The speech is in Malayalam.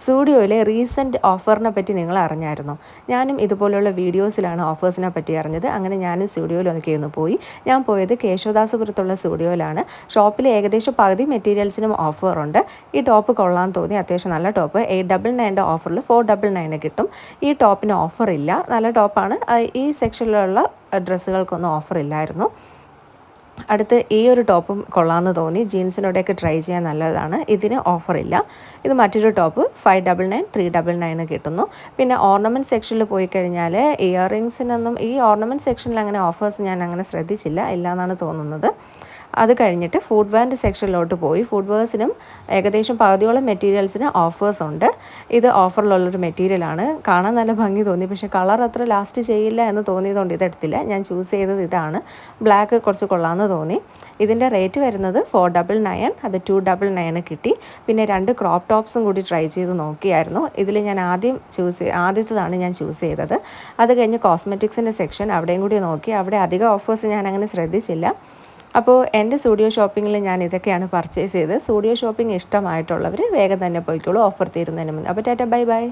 സ്റ്റുഡിയോയിലെ റീസെൻറ്റ് ഓഫറിനെ പറ്റി നിങ്ങൾ അറിഞ്ഞായിരുന്നോ? ഞാനും ഇതുപോലുള്ള വീഡിയോസിലാണ് ഓഫേഴ്സിനെ പറ്റി അറിഞ്ഞത്. അങ്ങനെ ഞാനും സ്റ്റുഡിയോയിലൊക്കെ ഒന്ന് പോയി. ഞാൻ പോയത് കേശവദാസപുരത്തുള്ള സ്റ്റുഡിയോയിലാണ്. ഷോപ്പിൽ ഏകദേശം പകുതി മെറ്റീരിയൽസിനും ഓഫറുണ്ട്. ഈ ടോപ്പ് കൊള്ളാൻ തോന്നി. അത്യാവശ്യം നല്ല ടോപ്പ് 899 ഓഫറിൽ 499 കിട്ടും. ഈ ടോപ്പിന് ഓഫറില്ല. നല്ല ടോപ്പാണ്. ഈ സെക്ഷനിലുള്ള ഡ്രസ്സുകൾക്കൊന്നും ഓഫറില്ലായിരുന്നു. അടുത്ത് ഈ ഒരു ടോപ്പും കൊള്ളാമെന്ന് തോന്നി. ജീൻസിനോടെയൊക്കെ ട്രൈ ചെയ്യാൻ നല്ലതാണ്. ഇതിന് ഓഫറില്ല. ഇത് മറ്റൊരു ടോപ്പ് 599 399 കിട്ടുന്നു. പിന്നെ ഓർണമെൻറ്റ് സെക്ഷനിൽ പോയി കഴിഞ്ഞാൽ ഇയറിങ്സിനൊന്നും ഈ ഓർണമെൻറ്റ് സെക്ഷനിൽ അങ്ങനെ ഓഫേഴ്സ് ഞാൻ അങ്ങനെ ശ്രദ്ധിച്ചില്ല, ഇല്ല എന്നാണ് തോന്നുന്നത്. അത് കഴിഞ്ഞിട്ട് ഫുഡ് വെയറിൻ്റെ സെക്ഷനിലോട്ട് പോയി. ഫുഡ് വെയർസിനും ഏകദേശം പകുതിയോളം മെറ്റീരിയൽസിന് ഓഫേഴ്സ് ഉണ്ട്. ഇത് ഓഫറിലുള്ളൊരു മെറ്റീരിയലാണ്. കാണാൻ നല്ല ഭംഗി തോന്നി, പക്ഷേ കളർ അത്ര ലാസ്റ്റ് ചെയ്യില്ല എന്ന് തോന്നിയതുകൊണ്ട് ഇതെടുത്തില്ല. ഞാൻ ചൂസ് ചെയ്തത് ഇതാണ്. ബ്ലാക്ക് കുറച്ച് കൊള്ളാമെന്ന് തോന്നി. ഇതിൻ്റെ റേറ്റ് വരുന്നത് 499, അത് 299 കിട്ടി. പിന്നെ 2 ക്രോപ്പ് ടോപ്സും കൂടി ട്രൈ ചെയ്ത് നോക്കിയായിരുന്നു. ഇതിൽ ഞാൻ ആദ്യത്തേതാണ് ഞാൻ ചൂസ് ചെയ്തത്. അത് കഴിഞ്ഞ് കോസ്മെറ്റിക്സിൻ്റെ സെക്ഷൻ അവിടെയും കൂടി നോക്കി. അവിടെ അധികം ഓഫേഴ്സ് ഞാൻ അങ്ങനെ ശ്രദ്ധിച്ചില്ല. അപ്പോൾ എൻ്റെ സ്റ്റുഡിയോ ഷോപ്പിങ്ങിൽ ഞാൻ ഇതൊക്കെയാണ് പർച്ചേസ് ചെയ്തത്. സ്റ്റുഡിയോ ഷോപ്പിംഗ് ഇഷ്ടമായിട്ടുള്ളവർ വേഗം തന്നെ പോയിക്കോളൂ, ഓഫർ തീരുന്നതിന് മുന്നേ. അപ്പോൾ ടാറ്റ, ബൈ ബൈ.